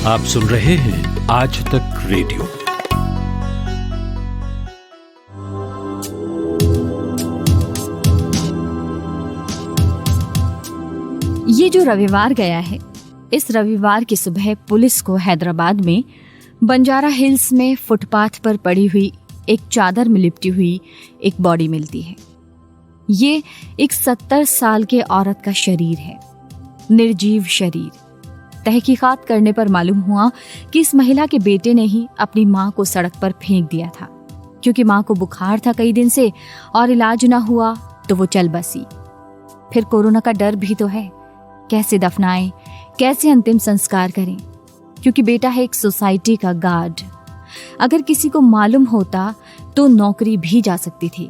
आप सुन रहे हैं आज तक रेडियो। ये जो रविवार गया है, इस रविवार की सुबह पुलिस को हैदराबाद में बंजारा हिल्स में फुटपाथ पर पड़ी हुई एक चादर में लिपटी हुई एक बॉडी मिलती है। ये एक 70 साल के औरत का शरीर है, निर्जीव शरीर। तहकीकात करने पर मालूम हुआ कि इस महिला के बेटे ने ही अपनी मां को सड़क पर फेंक दिया था, क्योंकि मां को बुखार था कई दिन से और इलाज ना हुआ तो वो चल बसी। फिर कोरोना का डर भी तो है, कैसे दफनाएं, कैसे अंतिम संस्कार करें, क्योंकि बेटा है एक सोसाइटी का गार्ड। अगर किसी को मालूम होता तो नौकरी भी जा सकती थी,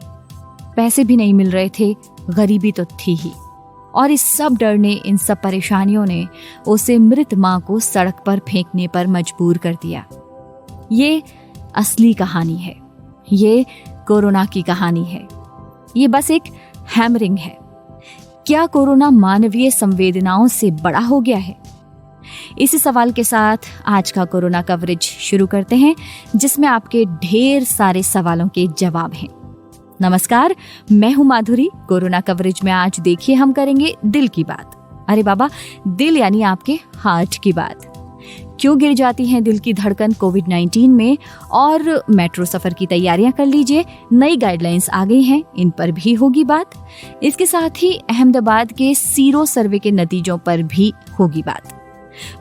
पैसे भी नहीं मिल रहे थे, गरीबी तो थी ही। और इस सब डर ने, इन सब परेशानियों ने उसे मृत मां को सड़क पर फेंकने पर मजबूर कर दिया। ये असली कहानी है, ये कोरोना की कहानी है। ये बस एक हैमरिंग है। क्या कोरोना मानवीय संवेदनाओं से बड़ा हो गया है? इसी सवाल के साथ आज का कोरोना कवरेज शुरू करते हैं, जिसमें आपके ढेर सारे सवालों के जवाब हैं। नमस्कार, मैं हूं माधुरी। कोरोना कवरेज में आज देखिए हम करेंगे दिल की बात। अरे बाबा, दिल यानी आपके हार्ट की बात। क्यों गिर जाती है दिल की धड़कन कोविड-19 में? और मेट्रो सफर की तैयारियां कर लीजिए, नई गाइडलाइंस आ गई हैं, इन पर भी होगी बात। इसके साथ ही अहमदाबाद के सीरो सर्वे के नतीजों पर भी होगी बात।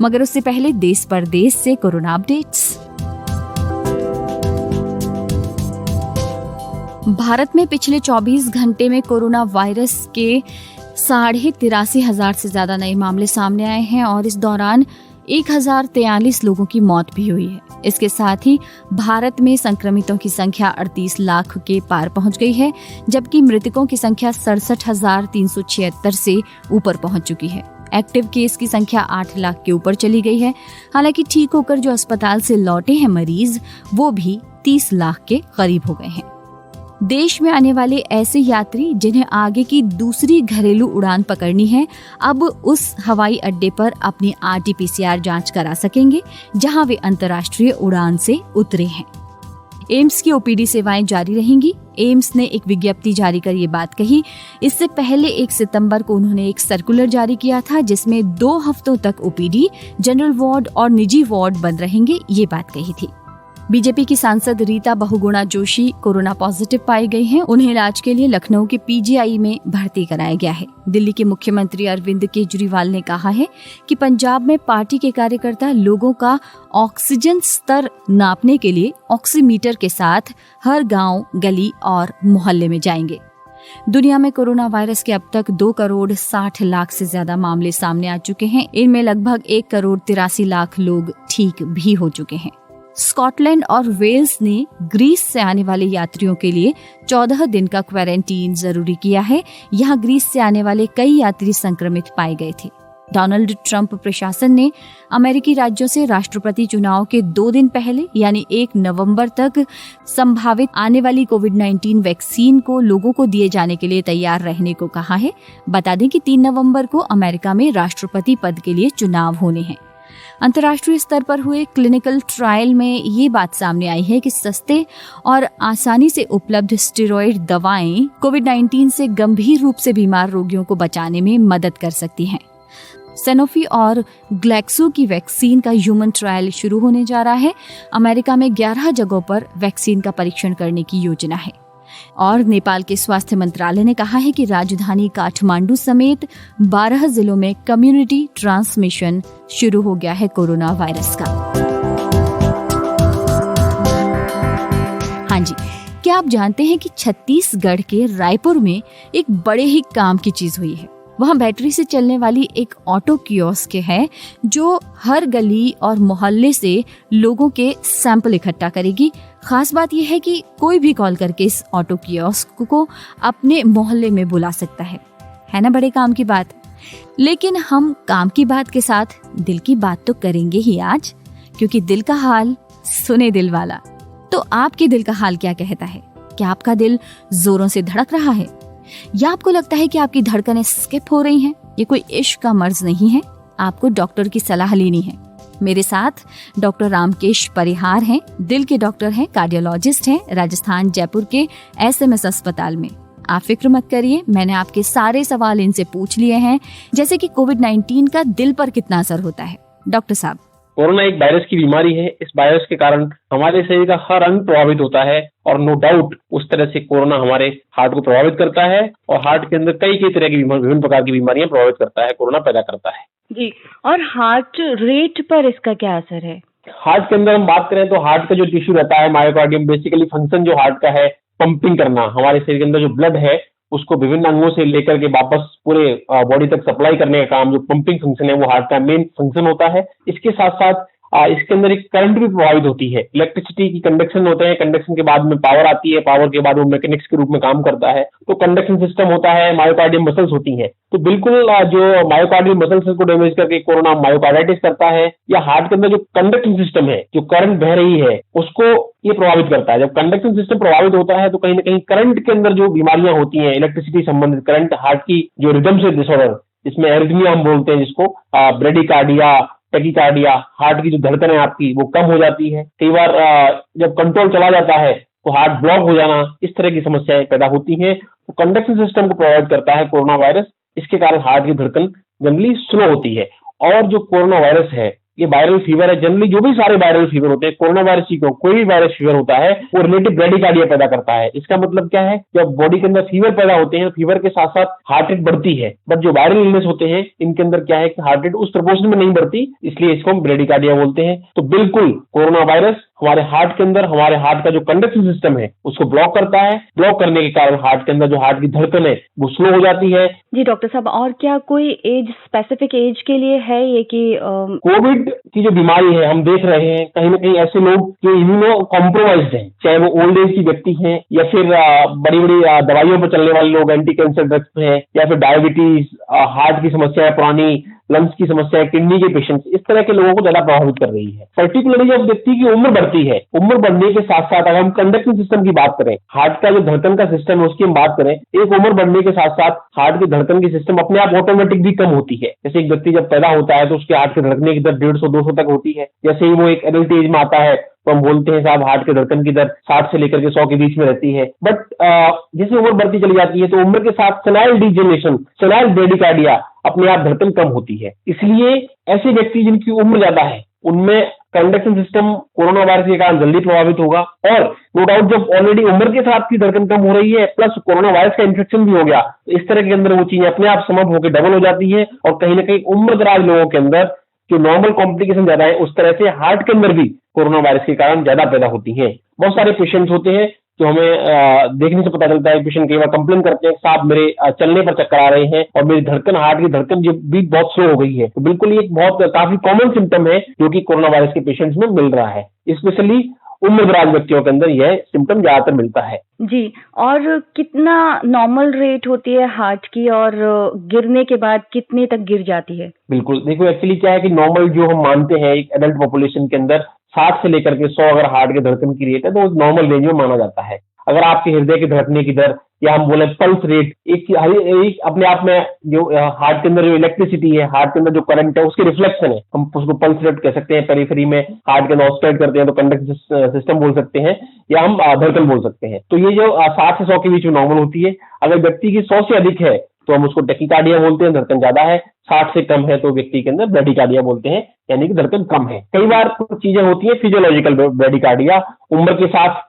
मगर उससे पहले देश परदेश से कोरोना अपडेट्स। भारत में पिछले 24 घंटे में कोरोना वायरस के 83,500 से ज्यादा नए मामले सामने आए हैं और इस दौरान 1043 लोगों की मौत भी हुई है। इसके साथ ही भारत में संक्रमितों की संख्या 38 लाख के पार पहुंच गई है, जबकि मृतकों की संख्या 67,376 से ऊपर पहुंच चुकी है। एक्टिव केस की संख्या 8 लाख के ऊपर चली गई है। हालांकि ठीक होकर जो अस्पताल से लौटे हैं मरीज, वो भी 30 लाख के करीब हो गए हैं। देश में आने वाले ऐसे यात्री जिन्हें आगे की दूसरी घरेलू उड़ान पकड़नी है, अब उस हवाई अड्डे पर अपनी RT-PCR जांच करा सकेंगे जहां वे अंतर्राष्ट्रीय उड़ान से उतरे हैं। एम्स की OPD सेवाएं जारी रहेंगी। एम्स ने एक विज्ञप्ति जारी कर ये बात कही। इससे पहले 1 सितंबर को उन्होंने एक सर्कुलर जारी किया था, जिसमें 2 हफ्तों तक OPD, जनरल वार्ड और निजी वार्ड बंद रहेंगे, ये बात कही थी। बीजेपी की सांसद रीता बहुगुणा जोशी कोरोना पॉजिटिव पाई गई हैं। उन्हें इलाज के लिए लखनऊ के PGI में भर्ती कराया गया है। दिल्ली के मुख्यमंत्री अरविंद केजरीवाल ने कहा है कि पंजाब में पार्टी के कार्यकर्ता लोगों का ऑक्सीजन स्तर नापने के लिए ऑक्सीमीटर के साथ हर गांव, गली और मोहल्ले में जाएंगे। दुनिया में कोरोना वायरस के अब तक 2 करोड़ 60 लाख से ज्यादा मामले सामने आ चुके हैं। इनमें लगभग 1 करोड़ 83 लाख लोग ठीक भी हो चुके हैं। स्कॉटलैंड और वेल्स ने ग्रीस से आने वाले यात्रियों के लिए 14 दिन का क्वारंटीन जरूरी किया है। यहाँ ग्रीस से आने वाले कई यात्री संक्रमित पाए गए थे। डोनाल्ड ट्रंप प्रशासन ने अमेरिकी राज्यों से राष्ट्रपति चुनाव के 2 दिन पहले यानी 1 नवंबर तक संभावित आने वाली कोविड-19 वैक्सीन को लोगों को दिए जाने के लिए तैयार रहने को कहा है। बता दें कि 3 नवंबर को अमेरिका में राष्ट्रपति पद के लिए चुनाव होने हैं। अंतर्राष्ट्रीय स्तर पर हुए क्लिनिकल ट्रायल में ये बात सामने आई है कि सस्ते और आसानी से उपलब्ध स्टेरॉइड दवाएं कोविड-19 से गंभीर रूप से बीमार रोगियों को बचाने में मदद कर सकती हैं। सैनोफी और ग्लैक्सो की वैक्सीन का ह्यूमन ट्रायल शुरू होने जा रहा है। अमेरिका में 11 जगहों पर वैक्सीन का परीक्षण करने की योजना है। और नेपाल के स्वास्थ्य मंत्रालय ने कहा है कि राजधानी काठमांडू समेत 12 जिलों में कम्युनिटी ट्रांसमिशन शुरू हो गया है कोरोना वायरस का। हाँ जी, क्या आप जानते हैं कि छत्तीसगढ़ के रायपुर में एक बड़े ही काम की चीज हुई है। वहाँ बैटरी से चलने वाली एक ऑटो कियोस्क है जो हर गली और मोहल्ले से लोगों के सैंपल इकट्ठा करेगी। खास बात यह है कि कोई भी कॉल करके इस ऑटो कियोस्क को अपने मोहल्ले में बुला सकता है ना बड़े काम की बात। लेकिन हम काम की बात के साथ दिल की बात तो करेंगे ही आज, क्योंकि दिल का हाल सुने दिल वाला। तो आपके दिल का हाल क्या कहता है? क्या आपका दिल जोरों से धड़क रहा है या आपको लगता है कि आपकी धड़कनें स्किप हो रही हैं? ये कोई इश्क का मर्ज नहीं है, आपको डॉक्टर की सलाह लेनी है। मेरे साथ डॉक्टर रामकेश परिहार हैं, दिल के डॉक्टर हैं, कार्डियोलॉजिस्ट हैं, राजस्थान जयपुर के SMS अस्पताल में। आप फिक्र मत करिए, मैंने आपके सारे सवाल इनसे पूछ लिए हैं, जैसे कि कोविड-19 का दिल पर कितना असर होता है। डॉक्टर साहब, कोरोना एक वायरस की बीमारी है। इस वायरस के कारण हमारे शरीर का हर अंग प्रभावित होता है और नो डाउट उस तरह से कोरोना हमारे हार्ट को प्रभावित करता है और हार्ट के अंदर कई तरह की विभिन्न प्रकार की बीमारियां प्रभावित करता है, कोरोना पैदा करता है। जी, और हार्ट रेट पर इसका क्या असर है? हार्ट के अंदर हम बात करें तो हार्ट का जो टिश्यू रहता है, मायोकार्डियम, बेसिकली फंक्शन जो हार्ट का है, पंपिंग करना, हमारे शरीर के अंदर जो ब्लड है उसको विभिन्न अंगों से लेकर के वापस पूरे बॉडी तक सप्लाई करने का काम, जो पंपिंग फंक्शन है, वो हार्ट का मेन फंक्शन होता है। इसके साथ साथ इसके अंदर एक करंट भी प्रभावित होती है। इलेक्ट्रिसिटी की कंडक्शन होते हैं, कंडक्शन के बाद में पावर आती है, पावर के बाद वो मैकेनिक्स के रूप में काम करता है। तो कंडक्शन सिस्टम होता है, मायोकार्डियम मसल्स होती हैं। तो बिल्कुल जो मायोकार्डियम मसल्स को डैमेज करके कोरोना मायोकार्डाइटिस करता है, या हार्ट के अंदर जो कंडक्शन सिस्टम है, जो करंट बह रही है, उसको ये प्रभावित करता है। जब कंडक्शन सिस्टम प्रभावित होता है तो कहीं ना कहीं करंट के अंदर जो बीमारियां होती हैं, इलेक्ट्रिसिटी संबंधित करंट, हार्ट की जो रिदम से डिसऑर्डर, इसमें एरिथमिया हम बोलते हैं जिसको, ब्रेडिकार्डिया, टैकीकार्डिया, हार्ट की जो धड़कन है आपकी वो कम हो जाती है। कई बार जब कंट्रोल चला जाता है तो हार्ट ब्लॉक हो जाना, इस तरह की समस्याएं पैदा होती हैं। तो कंडक्शन सिस्टम को प्रभावित करता है कोरोना वायरस। इसके कारण हार्ट की धड़कन जनरली स्लो होती है। और जो कोरोना वायरस है ये वायरल फीवर है। जनरली जो भी सारे वायरल फीवर होते हैं, कोरोना वायरस ही क्यों, कोई भी वायरस फीवर होता है वो रिलेटिव ब्रेडिकार्डिया पैदा करता है। इसका मतलब क्या है, जब बॉडी के अंदर फीवर पैदा होते हैं, फीवर के साथ साथ हार्ट रेट बढ़ती है। बट जो वायरल इलनेस होते हैं इनके अंदर क्या है कि हार्ट रेट उस प्रपोर्शन में नहीं बढ़ती, इसलिए इसको हम ब्रेडिकार्डिया बोलते हैं। तो बिल्कुल कोरोना वायरस हमारे हार्ट के अंदर, हमारे हार्ट का जो कंडक्शन सिस्टम है उसको ब्लॉक करता है। ब्लॉक करने के कारण हार्ट के अंदर जो हार्ट की धड़कन है वो स्लो हो जाती है। जी डॉक्टर साहब, और क्या कोई एज, स्पेसिफिक एज के लिए है ये कि कोविड की जो बीमारी है, हम देख रहे हैं कहीं ना कहीं ऐसे लोग जो इम्यूनो कॉम्प्रोमाइज्ड हैं, चाहे वो ओल्ड एज की व्यक्ति हैं या फिर बड़ी बड़ी दवाइयों पर चलने वाले लोग, एंटी कैंसर ड्रग्स हैं, या फिर डायबिटीज, हार्ट की समस्या, पुरानी लंग्स की समस्या, किडनी के पेशेंट्स, इस तरह के लोगों को ज्यादा प्रभावित कर रही है। पर्टिकुलरली जब व्यक्ति की उम्र बढ़ती है, उम्र बढ़ने के साथ साथ अगर हम कंडक्शन सिस्टम की बात करें, हार्ट का जो धड़कन का सिस्टम है उसकी हम बात करें, एक उम्र बढ़ने के साथ साथ हार्ट की धड़कन की सिस्टम अपने आप ऑटोमेटिक भी कम होती है। जैसे एक व्यक्ति जब पैदा होता है तो उसके हार्ट की धड़कने की दर 150-200 तक होती है। जैसे ही वो एक एडल्ट एज में आता है तो हम बोलते हैं साहब हार्ट की धड़कन की दर 60 से लेकर के 100 के बीच में रहती है। बट जैसे उम्र बढ़ती चली जाती है तो उम्र के साथ सेनाइल डीजेनरेशन, सेनाइल ब्रेडिकार्डिया, अपने आप धड़कन कम होती है। इसलिए ऐसे व्यक्ति जिनकी उम्र ज्यादा है उनमें कंडक्शन सिस्टम कोरोना वायरस के कारण जल्दी प्रभावित होगा। और नो डाउट जब ऑलरेडी उम्र के साथ की धड़कन कम हो रही है प्लस कोरोना वायरस का इन्फेक्शन भी हो गया तो इस तरह के अंदर वो चीजें अपने आप समप होकर डबल हो जाती है। और कहीं ना कहीं उम्र दराज लोगों के अंदर जो नॉर्मल कॉम्प्लिकेशन ज्यादा है उस तरह से हार्ट के अंदर भी कोरोना वायरस के कारण ज्यादा पैदा होती है। बहुत सारे पेशेंट्स होते हैं जो हमें देखने से पता चलता है, पेशेंट कई बार कंप्लेन करते हैं साहब मेरे चलने पर चक्कर आ रहे हैं और मेरी धड़कन, हार्ट की धड़कन जो बीट बहुत स्लो हो गई है। तो बिल्कुल ये एक बहुत काफी कॉमन सिम्टम है जो कि कोरोना वायरस के पेशेंट्स में मिल रहा है। स्पेशली उम्रदराज व्यक्तियों के अंदर यह सिम्टम ज्यादातर मिलता है। जी, और कितना नॉर्मल रेट होती है हार्ट की और गिरने के बाद कितने तक गिर जाती है? बिल्कुल, देखो एक्चुअली क्या है कि नॉर्मल जो हम मानते हैं एक एडल्ट पॉपुलेशन के अंदर 60 से लेकर के 100 अगर हार्ट के धड़कन की रेट है तो नॉर्मल रेंज में माना जाता है। अगर आपके हृदय के धड़कने की दर या हम बोले पल्स रेट, एक अपने आप में जो हार्ट के अंदर जो इलेक्ट्रिसिटी है, हार्ट के अंदर जो करंट है उसके रिफ्लेक्शन है, हम उसको पल्स रेट कह सकते हैं। पेरिफेरी में हार्ट के अंदर ऑसिलेट करते हैं तो कंडक्शन सिस्टम बोल सकते हैं या हम धड़कन बोल सकते हैं। तो ये जो 60 से 100 के बीच में नॉर्मल होती है। अगर व्यक्ति की 100 से अधिक है तो हम उसको टैकीकार्डिया बोलते हैं, धड़कन ज्यादा है। 60 से कम है तो व्यक्ति के अंदर ब्रेडिकार्डिया बोलते हैं, यानी कि धड़कन कम है। कई बार कुछ चीजें होती है फिजियोलॉजिकल ब्रेडिकार्डिया, उम्र के साथ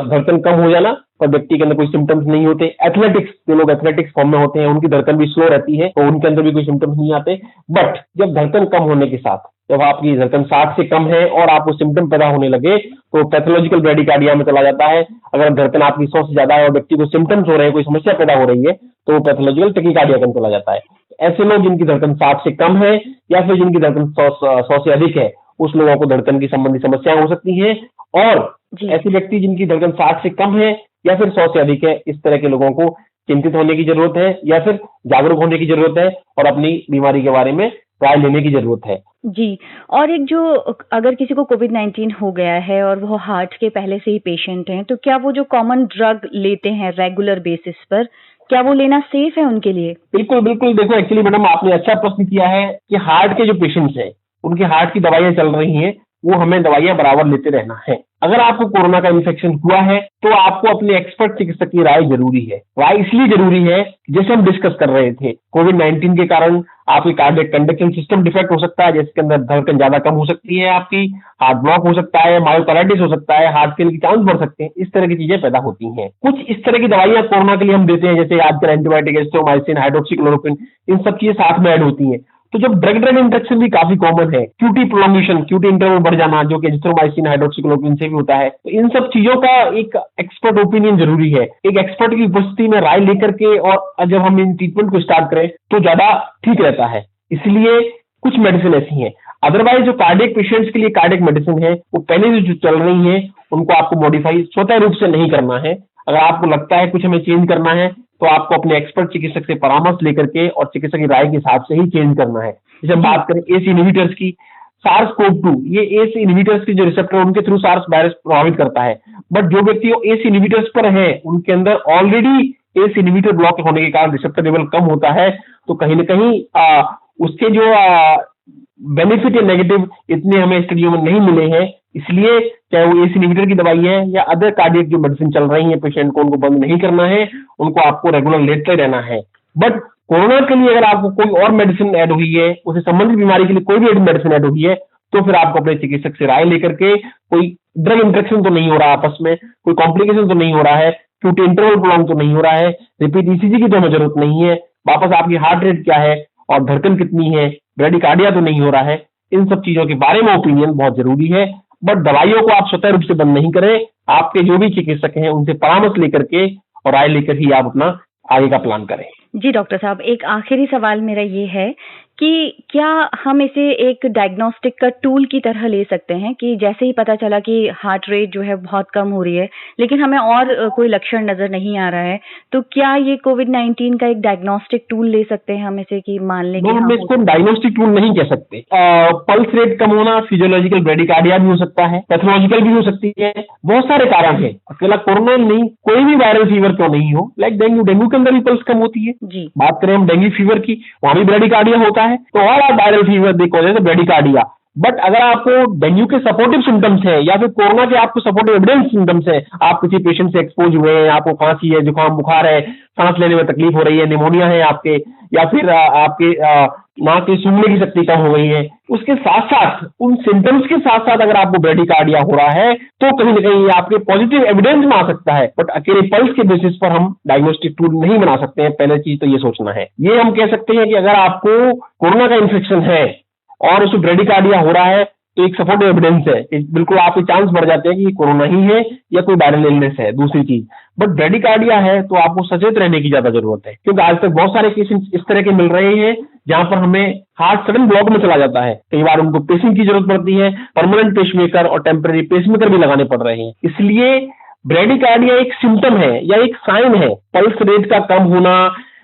धड़कन कम हो जाना और व्यक्ति के अंदर कोई सिम्टम्स नहीं होते। एथलेटिक्स, जो लोग एथलेटिक्स फॉर्म में होते हैं उनकी धड़कन भी स्लो रहती है तो उनके अंदर भी कोई सिम्टम्स नहीं आते। बट जब धड़कन कम होने के साथ, जब आपकी धड़कन 60 से कम है और आपको सिम्टम पैदा होने लगे तो पैथोलॉजिकल ब्रेडिकार्डिया में चला जाता है। अगर धड़कन आपकी 100 से ज्यादा है और व्यक्ति को सिम्टम्स हो रहे हैं, कोई समस्या पैदा हो रही है तो वो पैथोलॉजिकल टैकीकार्डिया में चला जाता है। ऐसे लोग जिनकी धड़कन 60 से कम है या फिर जिनकी धड़कन 100 से अधिक है उस लोगों को धड़कन की संबंधी समस्याएं हो सकती हैं। और ऐसे व्यक्ति जिनकी धड़कन 60 से कम है या फिर 100 से अधिक है, इस तरह के लोगों को चिंतित होने की जरूरत है या फिर जागरूक होने की जरूरत है और अपनी बीमारी के बारे में राय लेने की जरूरत है। जी, और एक जो अगर किसी को कोविड-19 हो गया है और वो हार्ट के पहले से ही पेशेंट हैं तो क्या वो जो कॉमन ड्रग लेते हैं रेगुलर बेसिस पर, क्या वो लेना सेफ है उनके लिए? बिल्कुल बिल्कुल, देखो एक्चुअली मैडम आपने अच्छा प्रश्न किया है कि हार्ट के जो पेशेंट्स हैं उनके हार्ट की दवाइयां चल रही हैं, वो हमें दवाइयां बराबर लेते रहना है। अगर आपको कोरोना का इन्फेक्शन हुआ है तो आपको अपने एक्सपर्ट चिकित्सक की राय जरूरी है। राय इसलिए जरूरी है, जैसे हम डिस्कस कर रहे थे, कोविड-19 के कारण आपकी कार्डियक कंडक्शन सिस्टम डिफेक्ट हो सकता है, जिसके अंदर धड़कन ज्यादा कम हो सकती है, आपकी हार्ट ब्लॉक हो सकता है, मायोकार्डिटिस हो सकता है, हार्ट फेल के चांस बढ़ सकते हैं। इस तरह की चीजें पैदा होती हैं। कुछ इस तरह की दवाइयां कोरोना के लिए हम देते हैं, जैसे आजकल एंटीबायोटिक, एजिथ्रोमाइसिन, हाइड्रोक्सीक्लोरोक्विन, इन सब चीजें साथ में ऐड होती हैं। तो जब ड्रग ड्रग इंटरेक्शन भी काफी कॉमन है, क्यूटी प्रोलॉन्गेशन, क्यूटी इंटरवल बढ़ जाना, जो कि एजिथ्रोमाइसिन, हाइड्रोक्सीक्लोरोक्विन से भी होता है, तो इन सब चीजों का एक एक्सपर्ट ओपिनियन जरूरी है। एक एक्सपर्ट की उपस्थिति में राय लेकर के और जब हम इन ट्रीटमेंट को स्टार्ट करें तो ज्यादा ठीक रहता है। इसलिए कुछ मेडिसिन ऐसी हैं। अदरवाइज जो कार्डियक पेशेंट्स के लिए कार्डियक मेडिसिन है, वो पहले से जो चल रही है, उनको आपको मॉडिफाई स्वतः रूप से नहीं करना है। अगर आपको लगता है कुछ हमें चेंज करना है, तो आपको अपने एक्सपर्ट चिकित्सक से परामर्श लेकर के और चिकित्सक की राय के हिसाब से ही चेंज करना है। जैसे हम बात करें एस इनहिबिटर्स की, SARS-CoV-2, ये एस इनहिबिटर्स के जो रिसेप्टर है, उनके थ्रू सार्स वायरस प्रभावित करता है। बट जो व्यक्ति एस इनहिबिटर्स पर है, उनके अंदर ऑलरेडी एस इनहिबिटर ब्लॉक होने के कारण रिसेप्टर लेवल कम होता है, तो कहीं ना कहीं उसके जो बेनिफिट या नेगेटिव इतने हमें स्टडियों में नहीं मिले हैं। इसलिए चाहे वो एस इनहिबिटर की दवाई है या अदर कार्डियक जो मेडिसिन चल रही है, पेशेंट को उनको बंद नहीं करना है, उनको आपको रेगुलर लेते रहना है। बट कोरोना के लिए अगर आपको कोई और मेडिसिन ऐड हुई है, उससे संबंधित बीमारी के लिए कोई भी मेडिसिन ऐड हुई है, तो फिर आपको अपने चिकित्सक से राय लेकर के, कोई ड्रग इंटरेक्शन तो नहीं हो रहा आपस में, कोई कॉम्प्लिकेशन तो नहीं हो रहा है, क्यूटी इंटरवल प्रोलॉन्ग तो नहीं हो रहा है, रिपीट ईसीजी की तो हमें जरूरत नहीं है, वापस आपकी हार्ट रेट क्या है और धड़कन कितनी है, ब्रेडिकार्डिया तो नहीं हो रहा है, इन सब चीजों के बारे में ओपिनियन बहुत जरूरी है। बट दवाइयों को आप स्वतः रूप से बंद नहीं करें, आपके जो भी चिकित्सक हैं उनसे परामर्श लेकर के और राय लेकर ही आप अपना आगे का प्लान करें। जी डॉक्टर साहब, एक आखिरी सवाल मेरा ये है कि क्या हम इसे एक डायग्नोस्टिक का टूल की तरह ले सकते हैं कि जैसे ही पता चला कि हार्ट रेट जो है बहुत कम हो रही है, लेकिन हमें और कोई लक्षण नजर नहीं आ रहा है, तो क्या ये कोविड-19 का एक डायग्नोस्टिक टूल ले सकते हैं हम इसे कि मान लें कि हम इसको डायग्नोस्टिक टूल नहीं कह सकते। पल्स रेट कम होना फिजियोलॉजिकल ब्रेडिकार्डिया भी हो सकता है, पैथोलॉजिकल भी हो सकती है, बहुत सारे कारण है। अकेला कोरोना नहीं, कोई भी वायरल फीवर क्यों नहीं हो, लाइक डेंगू के अंदर भी पल्स कम होती है। जी बात करें हम डेंगू फीवर की, वहां भी ब्रेडिकार्डिया होता है, तो all are viral fever they cause bradycardia. But अगर आपको डेंगू के सपोर्टिव सिम्टम्स है या फिर कोरोना के आपको सपोर्टिव एविडेंस सिम्टम्स है, आप किसी पेशेंट से एक्सपोज हुए हैं, आपको खांसी है, जुकाम बुखार है, सांस लेने में तकलीफ हो रही है, निमोनिया है आपके, या फिर आपके नाक की सूंघने की शक्ति कम हो गई है, उसके साथ साथ उन सिम्टम्स के साथ साथ अगर आपको ब्रेडिकार्डिया हो रहा है, तो कहीं ना कहीं आपके पॉजिटिव एविडेंस में आ सकता है। बट अकेले पल्स के बेसिस पर हम डायग्नोस्टिक टूल नहीं बना सकते हैं। पहले चीज तो ये सोचना है। ये हम कह सकते हैं कि अगर आपको कोरोना का इन्फेक्शन है और उसमें ब्रेडिकार्डिया हो रहा है, तो एक सपोर्टिव एविडेंस है, बिल्कुल आपके चांस बढ़ जाते हैं कि कोरोना ही है या कोई वायरल इलनेस है। दूसरी चीज, बट ब्रेडिकार्डिया है तो आपको सचेत रहने की ज्यादा जरूरत है, क्योंकि आज तक बहुत सारे केसेस इस तरह के मिल रहे हैं जहां पर हमें हार्ट सडन ब्लॉक में चला जाता है। कई बार उनको पेसिंग की जरूरत पड़ती है, परमानेंट पेसमेकर और टेम्पररी पेसमेकर भी लगाने पड़ रहे हैं। इसलिए ब्रेडिकार्डिया एक सिम्टम है या एक साइन है। पल्स रेट का कम होना,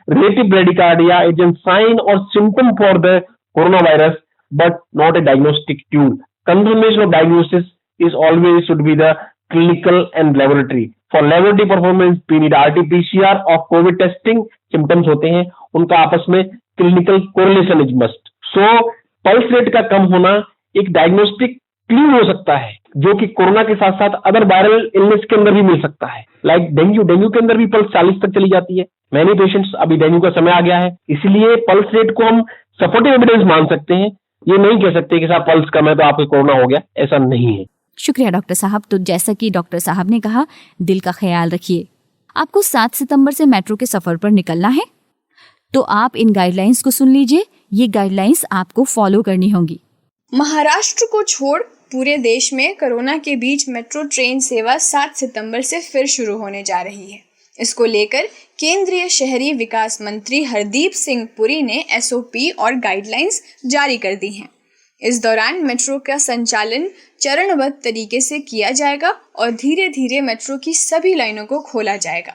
relative bradycardia is an sign और symptom for the coronavirus, but not a diagnostic tool. Confirmation of diagnosis is always should be the clinical and laboratory. For laboratory performance, we need RT-PCR of COVID testing. Symptoms होते हैं, उनका आपस में clinical correlation is must. So, pulse rate का कम होना एक diagnostic clue हो सकता है, जो कि कोरोना के साथ साथ अदर वायरल इलनेस के अंदर भी मिल सकता है। लाइक डेंगू के अंदर भी पल्स 40 तक चली जाती है। मैनी पेशेंट्स, अभी डेंगू का समय आ गया है, इसलिए पल्स रेट को हम सपोर्टिव एविडेंस मान सकते हैं। ये नहीं कह सकते कि साहब पल्स कम है तो आपको कोरोना हो गया, ऐसा नहीं है। शुक्रिया डॉक्टर साहब। तो जैसा कि डॉक्टर साहब ने कहा, दिल का ख्याल रखिए। आपको 7 सितंबर से मेट्रो के सफर पर निकलना है, तो आप इन गाइडलाइंस को सुन लीजिए। ये गाइडलाइंस आपको फॉलो करनी होंगी। महाराष्ट्र को छोड़ पूरे देश में कोरोना के बीच मेट्रो ट्रेन सेवा 7 सितंबर से फिर शुरू होने जा रही है। इसको लेकर केंद्रीय शहरी विकास मंत्री हरदीप सिंह पुरी ने एसओपी और गाइडलाइंस जारी कर दी हैं। इस दौरान मेट्रो का संचालन चरणबद्ध तरीके से किया जाएगा और धीरे धीरे मेट्रो की सभी लाइनों को खोला जाएगा।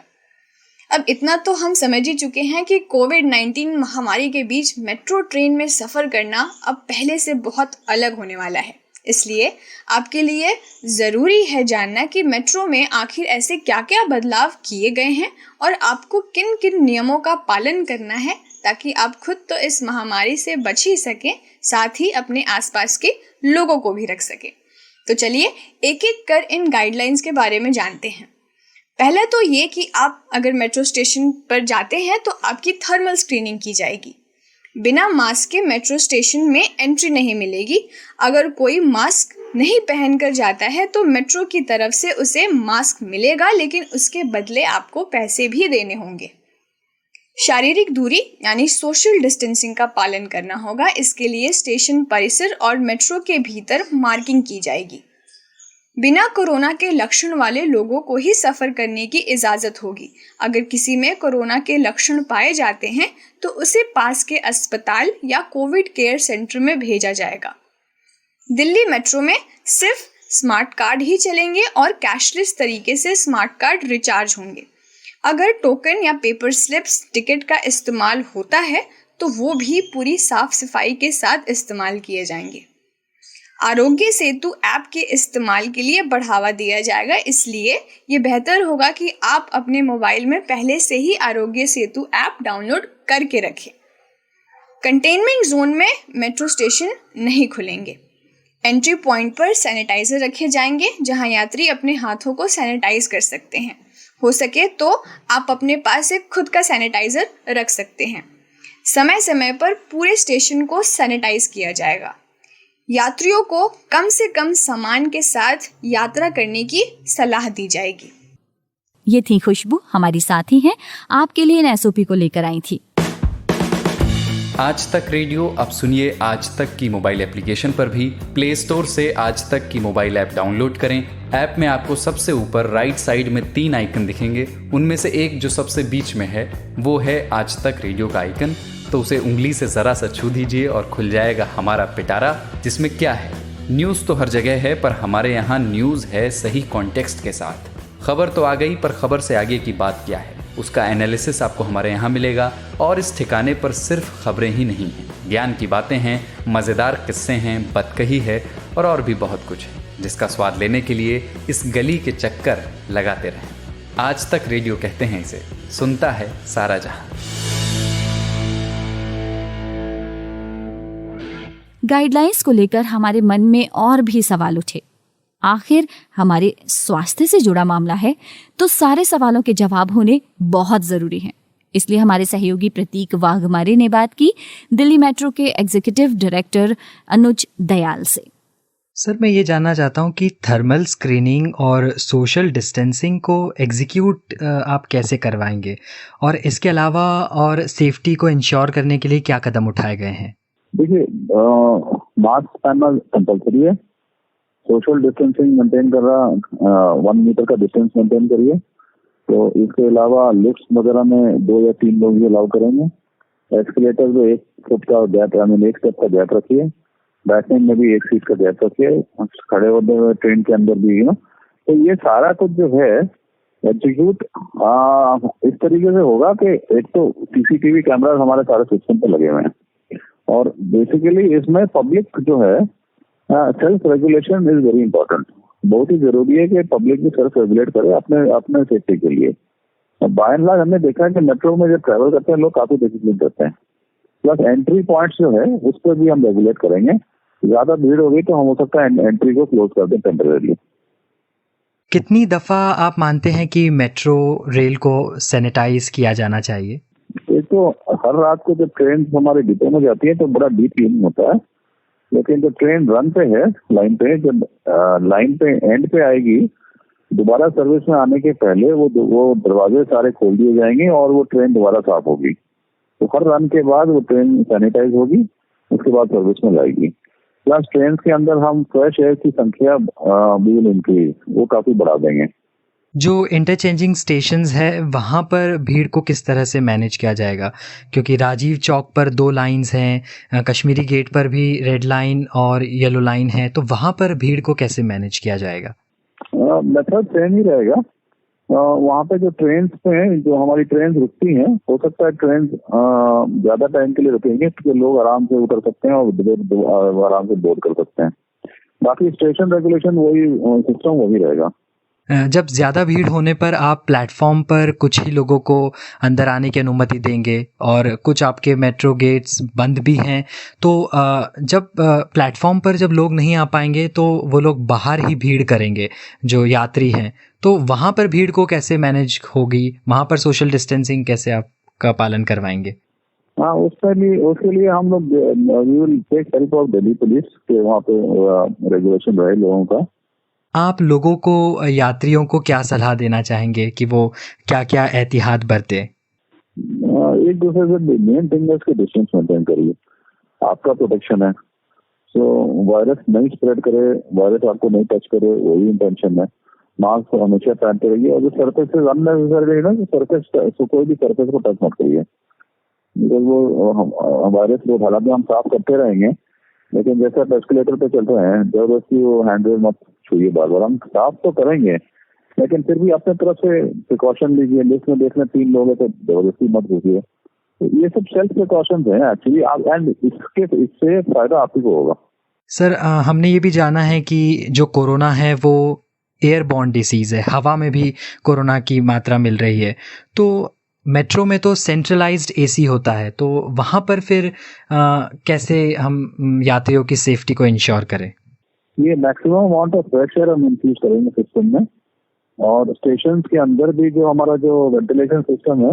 अब इतना तो हम समझ ही चुके हैं कि कोविड-19 महामारी के बीच मेट्रो ट्रेन में सफ़र करना अब पहले से बहुत अलग होने वाला है। इसलिए आपके लिए ज़रूरी है जानना कि मेट्रो में आखिर ऐसे क्या क्या बदलाव किए गए हैं और आपको किन किन नियमों का पालन करना है ताकि आप खुद तो इस महामारी से बच ही सकें, साथ ही अपने आसपास के लोगों को भी रख सकें। तो चलिए एक एक कर इन गाइडलाइंस के बारे में जानते हैं। पहला तो ये कि आप अगर मेट्रो स्टेशन पर जाते हैं तो आपकी थर्मल स्क्रीनिंग की जाएगी। बिना मास्क के मेट्रो स्टेशन में एंट्री नहीं मिलेगी। अगर कोई मास्क नहीं पहनकर जाता है तो मेट्रो की तरफ से उसे मास्क मिलेगा, लेकिन उसके बदले आपको पैसे भी देने होंगे। शारीरिक दूरी यानी सोशल डिस्टेंसिंग का पालन करना होगा। इसके लिए स्टेशन परिसर और मेट्रो के भीतर मार्किंग की जाएगी। बिना कोरोना के लक्षण वाले लोगों को ही सफर करने की इजाजत होगी। अगर किसी में कोरोना के लक्षण पाए जाते हैं तो उसे पास के अस्पताल या कोविड केयर सेंटर में भेजा जाएगा। दिल्ली मेट्रो में सिर्फ स्मार्ट कार्ड ही चलेंगे और कैशलेस तरीके से स्मार्ट कार्ड रिचार्ज होंगे। अगर टोकन या पेपर स्लिप्स टिकट का इस्तेमाल होता है तो वो भी पूरी साफ सफाई के साथ इस्तेमाल किए जाएंगे। आरोग्य सेतु ऐप के इस्तेमाल के लिए बढ़ावा दिया जाएगा, इसलिए ये बेहतर होगा कि आप अपने मोबाइल में पहले से ही आरोग्य सेतु ऐप डाउनलोड करके रखें। कंटेनमेंट जोन में मेट्रो स्टेशन नहीं खुलेंगे। एंट्री पॉइंट पर सैनिटाइजर रखे जाएंगे, जहां यात्री अपने हाथों को सैनिटाइज कर सकते हैं। हो सके तो आप अपने पास एक खुद का सैनिटाइजर रख सकते हैं। समय समय पर पूरे स्टेशन को सैनिटाइज किया जाएगा। यात्रियों को कम से कम सामान के साथ यात्रा करने की सलाह दी जाएगी। ये थी खुशबू, हमारी साथी हैं, आपके लिए इन एसओपी को लेकर आई थी। आज तक रेडियो अब सुनिए आज तक की मोबाइल एप्लीकेशन पर भी। प्ले स्टोर से आज तक की मोबाइल ऐप डाउनलोड करें। ऐप में आपको सबसे ऊपर राइट साइड में 3 आइकन दिखेंगे। उनमें से एक जो सबसे बीच में है वो है आज तक रेडियो का आइकन। तो उसे उंगली से ज़रा सा छू दीजिए और खुल जाएगा हमारा पिटारा, जिसमें क्या है, न्यूज़ तो हर जगह है पर हमारे यहाँ न्यूज़ है सही कॉन्टेक्स्ट के साथ। खबर तो आ गई पर खबर से आगे की बात क्या है, उसका एनालिसिस आपको हमारे यहाँ मिलेगा। और इस ठिकाने पर सिर्फ खबरें ही नहीं हैं, ज्ञान की बातें हैं, मज़ेदार किस्से हैं, बतकही है और भी बहुत कुछ है, जिसका स्वाद लेने के लिए इस गली के चक्कर लगाते रहें। आज तक रेडियो कहते हैं इसे, सुनता है सारा जहां। गाइडलाइंस को लेकर हमारे मन में और भी सवाल उठे। आखिर हमारे स्वास्थ्य से जुड़ा मामला है तो सारे सवालों के जवाब होने बहुत जरूरी हैं। इसलिए हमारे सहयोगी प्रतीक वाघमारे ने बात की दिल्ली मेट्रो के एग्जीक्यूटिव डायरेक्टर अनुज दयाल से। सर, मैं ये जानना चाहता हूँ कि थर्मल स्क्रीनिंग और सोशल डिस्टेंसिंग को एग्जीक्यूट आप कैसे करवाएंगे, और इसके अलावा और सेफ्टी को इंश्योर करने के लिए क्या कदम उठाए गए हैं? देखिए, मास्क पहनना कंपल्सरी है। सोशल डिस्टेंसिंग मेंटेन कर रहा, 1 मीटर का डिस्टेंस मेंटेन करिए। तो इसके अलावा लिफ्ट्स वगैरह में 2 या 3 लोग ही अलाउ करेंगे। एस्केलेटर में 1 फुट का गैप, एक स्टेप का गैप रखिए। बैठने में भी 1 फीट का गैप रखिए। खड़े होते हुए ट्रेन के अंदर भी तो ये सारा कुछ जो है एग्जीक्यूट इस तरीके से होगा कि एक तो सीसीटीवी कैमरा हमारे सारे सिस्टम पे लगे हुए हैं, और बेसिकली इसमें पब्लिक जो है self regulation is very important. बहुत ही जरूरी है कि पब्लिक भी सेल्फ रेगुलेट करे अपने सेफ्टी के लिए। बाय एंड लार्ज हमने देखा है कि मेट्रो में जब ट्रैवल करते हैं लोग काफी डिसिप्लिन करते हैं। प्लस एंट्री पॉइंट्स जो है उस पर भी हम रेगुलेट करेंगे। ज्यादा भीड़ होगी तो हम हो सकता है एंट्री को क्लोज कर दें टेम्परेरी। कितनी दफा आप मानते हैं कि मेट्रो रेल को सैनिटाइज किया जाना चाहिए? एक तो हर रात को जब ट्रेन हमारे डिपो में जाती है तो बड़ा डीप क्लीनिंग होता है, लेकिन जब ट्रेन रन पे है लाइन पे, जब लाइन पे एंड पे आएगी, दोबारा सर्विस में आने के पहले वो दरवाजे सारे खोल दिए जाएंगे और वो ट्रेन दोबारा साफ होगी। तो हर रन के बाद वो ट्रेन सैनिटाइज होगी, उसके बाद सर्विस में जाएगी। प्लस ट्रेन के अंदर हम फ्रेश एयर की संख्या भी विल इंक्रीज, वो काफी बढ़ा देंगे। जो इंटरचेंजिंग स्टेशंस है वहाँ पर भीड़ को किस तरह से मैनेज किया जाएगा? क्योंकि राजीव चौक पर 2 लाइंस हैं, कश्मीरी गेट पर भी रेड लाइन और येलो लाइन है, तो वहाँ पर भीड़ को कैसे मैनेज किया जाएगा? मेथड सेम ही रहेगा। वहाँ पे जो ट्रेन पे जो हमारी ट्रेन रुकती हैं, हो सकता है ट्रेन ज्यादा टाइम के लिए रुकेंगे तो लोग आराम से उतर सकते हैं और आराम से बोर्ड कर सकते हैं। बाकी स्टेशन रेगुलेशन वही, सिस्टम वही रहेगा। जब ज़्यादा भीड़ होने पर आप प्लेटफॉर्म पर कुछ ही लोगों को अंदर आने की अनुमति देंगे और कुछ आपके मेट्रो गेट्स बंद भी हैं, तो जब प्लेटफॉर्म पर जब लोग नहीं आ पाएंगे तो वो लोग बाहर ही भीड़ करेंगे जो यात्री हैं, तो वहाँ पर भीड़ को कैसे मैनेज होगी, वहाँ पर सोशल डिस्टेंसिंग कैसे आपका पालन करवाएंगे? हाँ, उसके लिए हम लोग we will take help of Delhi police के, वहाँ पे रेगुलेशन रहे लोगों का। आप लोगों को, यात्रियों को क्या सलाह देना चाहेंगे कि वो क्या क्या एहतियात बरते? एक दूसरे से मेन थिंग है उसके डिस्टेंस मेंटेन करिए, आपका प्रोटेक्शन है। सो वायरस नहीं स्प्रेड करे, वायरस आपको नहीं टच करे, वही इंटेंशन है। मास्क हमेशा पहनते रहिए, और जो सरफेस अननेसेसरी ना, सरफेस कोई भी सरफेस को टच मत करिए, बिकॉज वो वायरस वो हालांकि हम साफ करते रहेंगे, लेकिन जैसे आप एस्केलेटर पे चल रहे हैं जबरदस्ती वो हैंडल मत छूइए बार बार। हम साफ तो करेंगे लेकिन फिर भी अपने तरफ से प्रिकॉशन लीजिए। लिस्ट में देखना 3 लोग हैं तो जबरदस्ती मत घुसिए। तो ये सब सेल्फ प्रिकॉशंस हैं एक्चुअली, आप एंड इससे फायदा आप ही को होगा। सर, हमने ये भी जाना है कि जो कोरोना है वो एयरबॉर्न डिसीज़ है, हवा में भी कोरोना की मात्रा मिल रही है। तो मेट्रो में तो सेंट्रलाइज्ड एसी होता है, तो वहाँ पर फिर कैसे हम यात्रियों की सेफ्टी को इंश्योर करें? ये maximum amount of fresh air हम इंफ्यूज करेंगे सिस्टम में, और स्टेशन के अंदर भी जो हमारा जो वेंटिलेशन सिस्टम है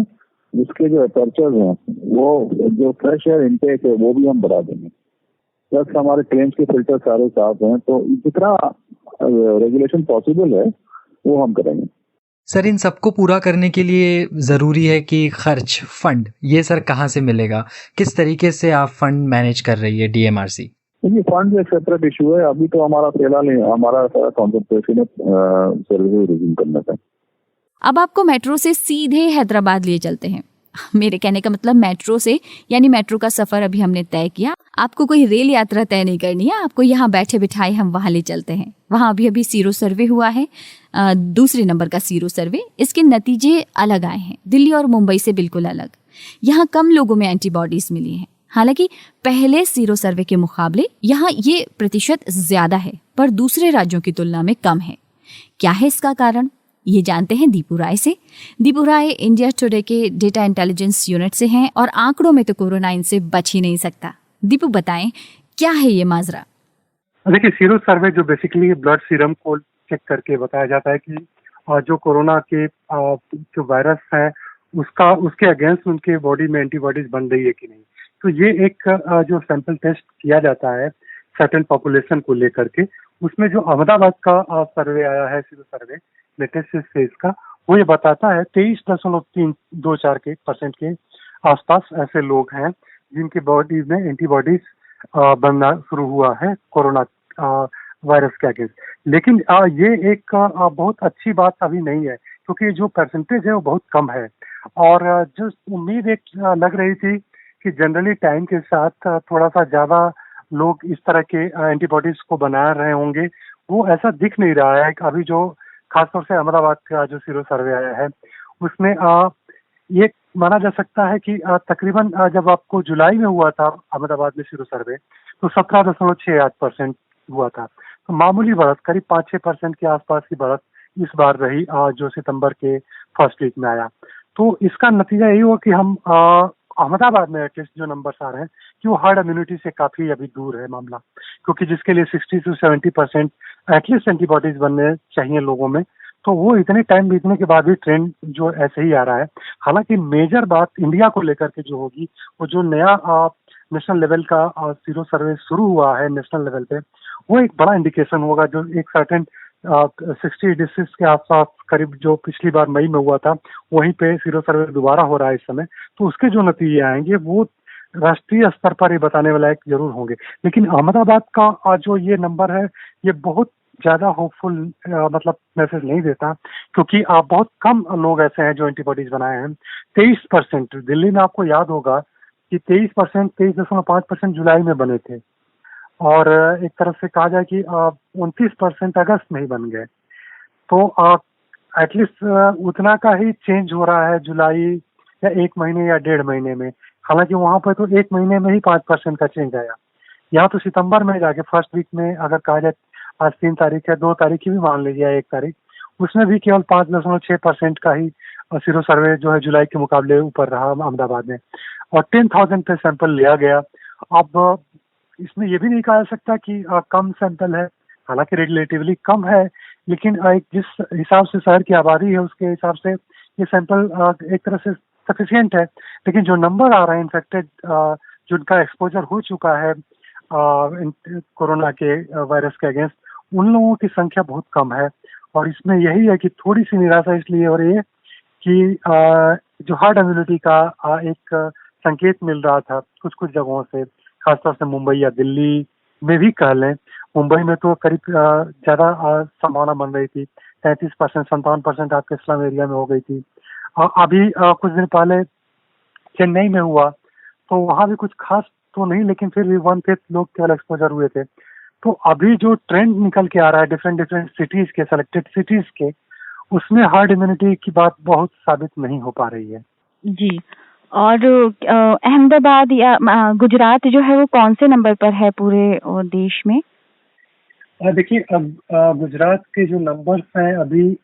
उसके जो अपर्चर्स हैं, वो जो फ्रेश एयर इनटेक है वो भी हम बढ़ा देंगे। प्लस हमारे ट्रेन के फिल्टर सारे साफ हैं, तो जितना रेगुलेशन पॉसिबल है वो हम करेंगे। सर, इन सबको पूरा करने के लिए ज़रूरी है कि खर्च, फंड, ये सर कहाँ से मिलेगा? किस तरीके से आप फंड मैनेज कर रही है DMRC? ये फंड एक सेपरेट इशू है। अभी तो हमारा फिलहाल हमारा सारा कॉन्सेंट्रेशन है सर्विस रिज्यूम करने का। अब आपको मेट्रो से सीधे हैदराबाद लिए चलते हैं। मेरे कहने का मतलब मेट्रो से, यानी मेट्रो का सफर अभी हमने तय किया। आपको कोई रेल यात्रा तय नहीं करनी है, आपको यहाँ बैठे बिठाए हम वहाँ ले चलते हैं। वहाँ अभी सीरो सर्वे हुआ है, दूसरे नंबर का सीरो सर्वे। इसके नतीजे अलग आए हैं, दिल्ली और मुंबई से बिल्कुल अलग। यहाँ कम लोगों में एंटीबॉडीज मिली हैं। हालांकि पहले सीरो सर्वे के मुकाबले यहाँ ये प्रतिशत ज्यादा है, पर दूसरे राज्यों की तुलना में कम है। क्या है इसका कारण, ये जानते हैं दीपू राय से। दीपू राय इंडिया टुडे के डेटा इंटेलिजेंस यूनिट से हैं और आंकड़ों में तो कोरोना इनसे बच ही नहीं सकता। दीपू बताएं, क्या है ये माजरा? देखिए, सीरो सर्वे जो बेसिकली ब्लड सीरम को चेक करके बताया जाता है कि जो कोरोना के जो वायरस है उसके अगेंस्ट उनके बॉडी में एंटीबॉडीज बन रही है कि नहीं। तो ये एक जो सैंपल टेस्ट किया जाता है सर्टेन पॉपुलेशन को लेकर के, उसमें जो अहमदाबाद का सर्वे आया है, सीरो सर्वे लेटेस्ट फेज का, वो ये बताता है 23.324% के आसपास ऐसे लोग हैं जिनकी बॉडी में एंटीबॉडीज बनना शुरू हुआ है कोरोना वायरस के अगेंस्ट। लेकिन ये एक बहुत अच्छी बात अभी नहीं है, क्योंकि जो परसेंटेज है वो बहुत कम है। और जो उम्मीद एक लग रही थी कि जनरली टाइम के साथ थोड़ा सा ज्यादा लोग इस तरह के एंटीबॉडीज को बना रहे होंगे, वो ऐसा दिख नहीं रहा है। अभी जो खासतौर से अहमदाबाद का जो सीरो सर्वे आया है उसमें ये माना जा सकता है कि तकरीबन जब आपको जुलाई में हुआ था अहमदाबाद में सीरो सर्वे, तो 17.68% हुआ था। तो मामूली बढ़त, करीब 5-6% के आसपास की बढ़त इस बार रही जो सितंबर के फर्स्ट वीक में आया। तो इसका नतीजा यही हुआ कि हम अहमदाबाद में एटलीस्ट जो नंबर्स आ रहे हैं कि वो हर्ड इम्यूनिटी से काफी अभी दूर है मामला, क्योंकि जिसके लिए 60 से 70% एटलीस्ट एंटीबॉडीज बनने चाहिए लोगों में, तो वो इतने टाइम बीतने के बाद भी ट्रेंड जो ऐसे ही आ रहा है। हालांकि मेजर बात इंडिया को लेकर के जो होगी, वो जो नया नेशनल लेवल का सीरो सर्वे शुरू हुआ है नेशनल लेवल पे, वो एक बड़ा इंडिकेशन होगा। जो एक सर्टेन 60 डिस्ट्रिक्ट के आसपास करीब जो पिछली बार मई में हुआ था, वहीं पे सीरो सर्वे दोबारा हो रहा है इस समय, तो उसके जो नतीजे आएंगे वो राष्ट्रीय स्तर पर ये बताने वाला एक जरूर होंगे। लेकिन अहमदाबाद का जो ये नंबर है, ये बहुत ज्यादा होपफुल मतलब मैसेज नहीं देता, क्योंकि बहुत कम लोग ऐसे हैं जो एंटीबॉडीज बनाए हैं। 23%, दिल्ली में आपको याद होगा कि 23.5% जुलाई में बने थे, और एक तरफ से कहा जाए कि 29% अगस्त में ही बन गए। तो एटलीस्ट उतना का ही चेंज हो रहा है जुलाई या 1 महीने या 1.5 महीने में। हालांकि वहां पर तो 1 महीने में ही 5% का चेंज आया। यहाँ तो सितंबर में जाके फर्स्ट वीक में, अगर कहा जाए आज 3 तारीख है, 2 तारीख ही भी मान लीजिए, 1 तारीख, उसमें भी केवल 5.6% का ही सीरो सर्वे जो है जुलाई के मुकाबले ऊपर रहा अहमदाबाद में, और 10,000 पे सैंपल लिया गया। अब इसमें ये भी नहीं कहा जा सकता कि कम सैंपल है, हालांकि रिलेटिवली कम है, लेकिन जिस हिसाब से शहर की आबादी है उसके हिसाब से ये सैंपल एक तरह से सफिशिएंट है। लेकिन जो नंबर आ रहे हैं इन्फेक्टेड, जिनका एक्सपोजर हो चुका है कोरोना के वायरस के अगेंस्ट, उन लोगों की संख्या बहुत कम है। और इसमें यही है कि थोड़ी सी निराशा इसलिए हो रही है कि जो हार्ड इम्यूनिटी का एक संकेत मिल रहा था कुछ कुछ जगहों से, खासतौर से मुंबई या दिल्ली में भी कह लें, मुंबई में तो करीब ज़्यादा संभावना बन रही थी, 33%, 57% आपके स्लम एरिया में हो गई थी। अभी कुछ दिन पहले चेन्नई में हुआ तो वहाँ भी कुछ खास तो नहीं, लेकिन फिर भी 1/5 लोग केवल एक्सपोजर हुए थे। तो अभी जो ट्रेंड निकल के आ रहा है डिफरेंट सिटीज के, सेलेक्टेड सिटीज के, उसमें हार्ड इम्यूनिटी की बात बहुत साबित नहीं हो पा रही है जी। और अहमदाबाद या गुजरात जो है वो कौन से नंबर पर है पूरे देश में? देखिए, अब गुजरात के जो नंबर्स हैं अभी,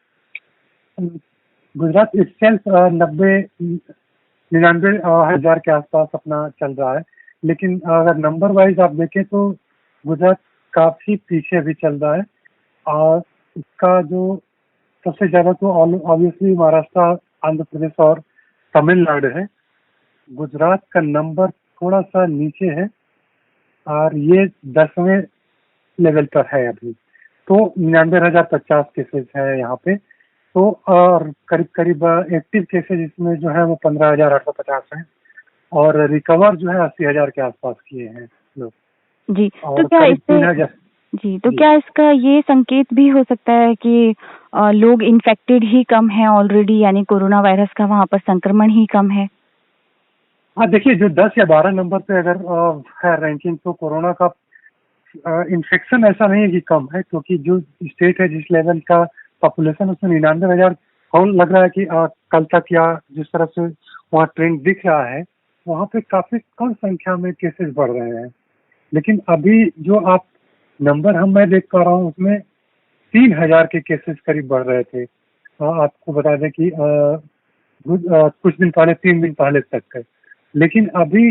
गुजरात इटसेल्फ 99,000 के आसपास अपना चल रहा है, लेकिन अगर नंबर वाइज आप देखें तो गुजरात काफी पीछे भी चल रहा है। और इसका जो सबसे ज्यादा तो ऑब्वियसली महाराष्ट्र, आंध्र प्रदेश और तमिलनाडु है। गुजरात का नंबर थोड़ा सा नीचे है और ये 10वें लेवल पर है अभी, तो 99,050 केसेस है यहाँ पे। तो और करीब एक्टिव केसेज इसमें जो है वो 15,850 हैं, और रिकवर जो है 80,000 के आसपास किए हैं लोग जी। तो क्या इससे क्या इसका ये संकेत भी हो सकता है कि लोग इन्फेक्टेड ही कम हैं ऑलरेडी, यानी कोरोना वायरस का वहाँ पर संक्रमण ही कम है? हाँ, देखिए, जो 10 या 12 नंबर पे अगर है रैंकिंग, तो कोरोना का इन्फेक्शन ऐसा नहीं है कि कम है, क्योंकि जो स्टेट है जिस लेवल का पॉपुलेशन, उसमें 99,000 लग रहा है कि कल तक या जिस तरह से वहाँ ट्रेंड दिख रहा है वहाँ पे काफी कम संख्या में केसेस बढ़ रहे हैं। लेकिन अभी जो आप नंबर मैं देख पा रहा हूँ उसमें 3,000 के केसेस करीब बढ़ रहे थे। आपको बता दें कि कुछ दिन पहले, 3 दिन पहले तक है। लेकिन अभी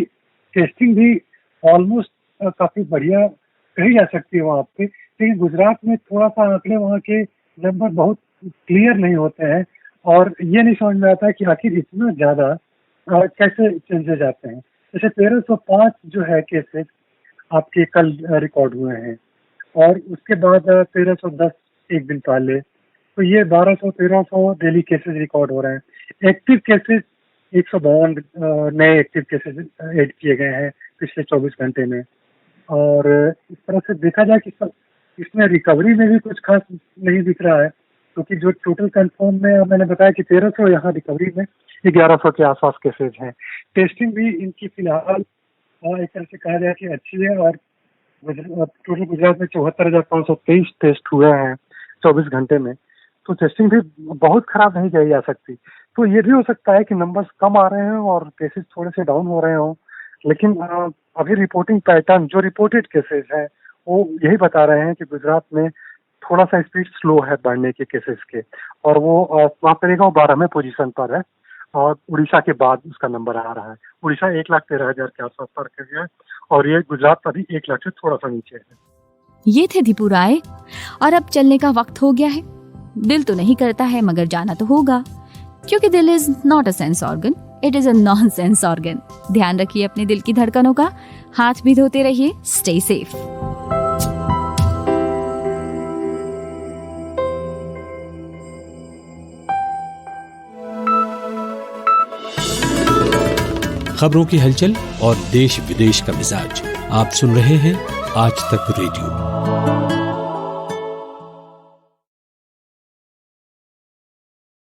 टेस्टिंग भी ऑलमोस्ट काफी बढ़िया कही जा सकती है वहाँ पे, लेकिन गुजरात में थोड़ा सा आंकड़े वहाँ के नंबर बहुत क्लियर नहीं होते हैं, और ये नहीं समझ में आता है कि आखिर इतना ज्यादा कैसे चेंजेस आते हैं। जैसे 1305 जो है केसेस आपके कल रिकॉर्ड हुए हैं, और उसके बाद 1310 एक दिन पहले, तो ये 1200-1300 डेली केसेस रिकॉर्ड हो रहे हैं। एक्टिव केसेस 152 नए एक्टिव केसेस ऐड किए गए हैं पिछले 24 घंटे में। और इस तरह से देखा जाए कि इसमें रिकवरी में भी कुछ खास नहीं दिख रहा है, क्योंकि जो टोटल कंफर्म में मैंने बताया कि 1300, यहाँ रिकवरी में 1100 के आसपास केसेज हैं। टेस्टिंग भी इनकी फिलहाल एक तरह से कहा जाए कि अच्छी है, और टोटल गुजरात में 74,523 टेस्ट हुए हैं 24 घंटे में, तो टेस्टिंग भी बहुत खराब नहीं कही जा सकती। तो ये भी हो सकता है कि नंबर्स कम आ रहे हैं और केसेस थोड़े से डाउन हो रहे हों, लेकिन अभी रिपोर्टिंग पैटर्न, जो रिपोर्टेड केसेस हैं, वो यही बता रहे हैं कि गुजरात में थोड़ा सा स्पीड स्लो है बढ़ने के केसेस के, और वो वहाँ पर देखा 12वें पोजीशन पर है, और उड़ीसा के बाद उसका नंबर आ रहा है। उड़ीसा 1,13,000 के आसपास पर कर गया है, और ये गुजरात अभी 1 लाख से थोड़ा सा नीचे है। ये थे दीपू राय, और अब चलने का वक्त हो गया है। दिल तो नहीं करता है, मगर जाना तो होगा, क्योंकि दिल is not a sense organ, it is a non sense organ. ध्यान रखिए अपने दिल की धड़कनों का, हाथ भी धोते रहिए। Stay safe. खबरों की हलचल और देश विदेश का मिजाज, आप सुन रहे हैं आज तक रेडियो।